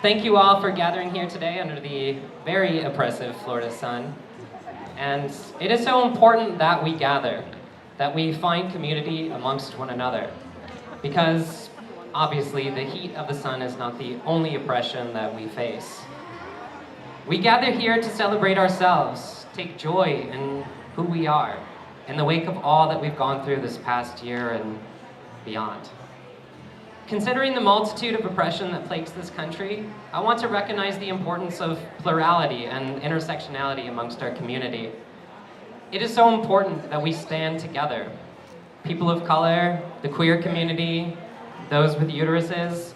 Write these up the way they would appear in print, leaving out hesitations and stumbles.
thank you all for gathering here today under the very oppressive Florida sun. And it is so important that we gather, that we find community amongst one another. Because obviously the heat of the sun is not the only oppression that we face. We gather here to celebrate ourselves, take joy in who we are, in the wake of all that we've gone through this past year and beyond. Considering the multitude of oppression that plagues this country, I want to recognize the importance of plurality and intersectionality amongst our community. It is so important that we stand together. People of color, the queer community, those with uteruses.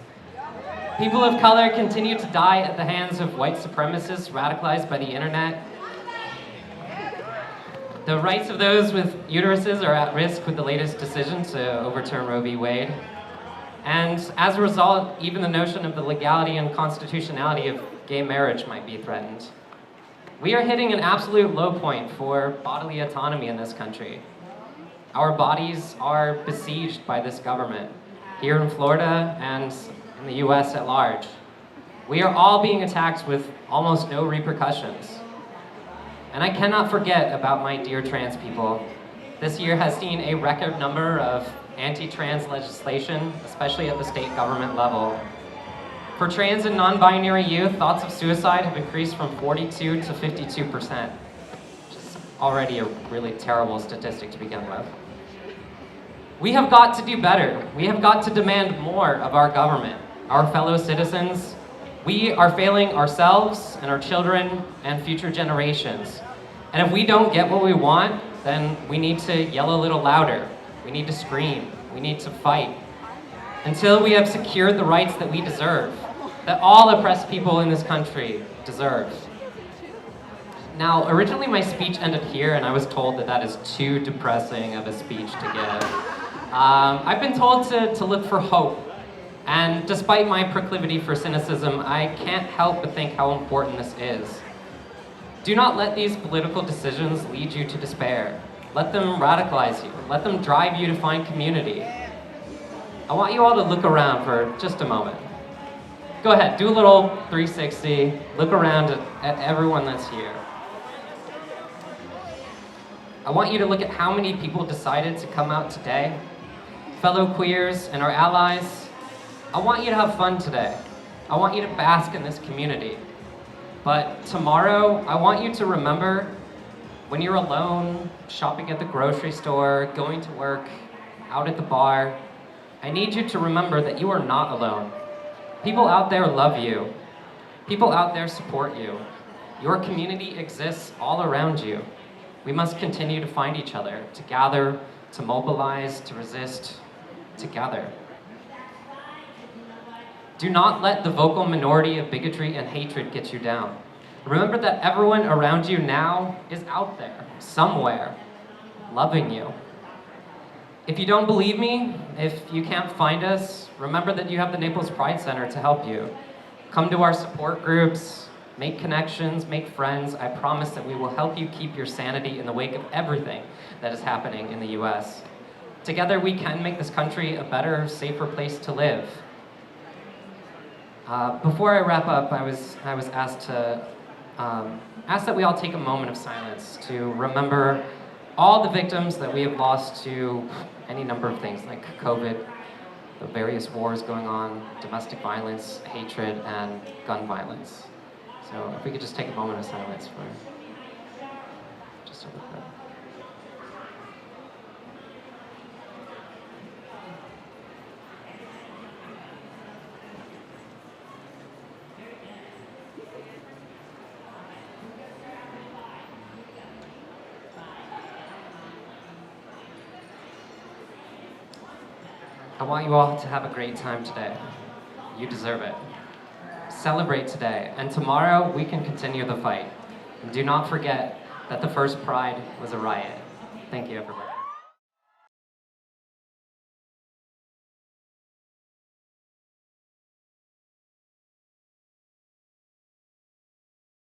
People of color continue to die at the hands of white supremacists radicalized by the internet. The rights of those with uteruses are at risk with the latest decision to overturn Roe v. Wade. And as a result, even the notion of the legality and constitutionality of gay marriage might be threatened. We are hitting an absolute low point for bodily autonomy in this country. Our bodies are besieged by this government, here in Florida and in the US at large. We are all being attacked with almost no repercussions. And I cannot forget about my dear trans people. This year has seen a record number of anti-trans legislation, especially at the state government level. For trans and non-binary youth, thoughts of suicide have increased from 42 to 52%, which is already a really terrible statistic to begin with. We have got to do better. We have got to demand more of our government, our fellow citizens. We are failing ourselves and our children and future generations. And if we don't get what we want, then we need to yell a little louder. We need to scream. We need to fight until we have secured the rights that we deserve, that all oppressed people in this country deserve. Now, originally my speech ended here, and I was told that that is too depressing of a speech to give. I've been told to look for hope, and despite my proclivity for cynicism, I can't help but think how important this is. Do not let these political decisions lead you to despair. Let them radicalize you. Let them drive you to find community. I want you all to look around for just a moment. Go ahead, do a little 360. Look around at everyone that's here. I want you to look at how many people decided to come out today. Fellow queers and our allies, I want you to have fun today. I want you to bask in this community. But tomorrow, I want you to remember when you're alone, shopping at the grocery store, going to work, out at the bar, I need you to remember that you are not alone. People out there love you. People out there support you. Your community exists all around you. We must continue to find each other, to gather, to mobilize, to resist together. Do not let the vocal minority of bigotry and hatred get you down. Remember that everyone around you now is out there, somewhere, loving you. If you don't believe me, if you can't find us, remember that you have the Naples Pride Center to help you. Come to our support groups, make connections, make friends. I promise that we will help you keep your sanity in the wake of everything that is happening in the US. Together we can make this country a better, safer place to live. Before I wrap up, I was asked that we all take a moment of silence to remember all the victims that we have lost to any number of things like COVID, the various wars going on, domestic violence, hatred, and gun violence. So if we could just take a moment of silence for just a little bit. I want you all to have a great time today. You deserve it. Celebrate today, and tomorrow we can continue the fight. And do not forget that the first Pride was a riot. Thank you, everybody.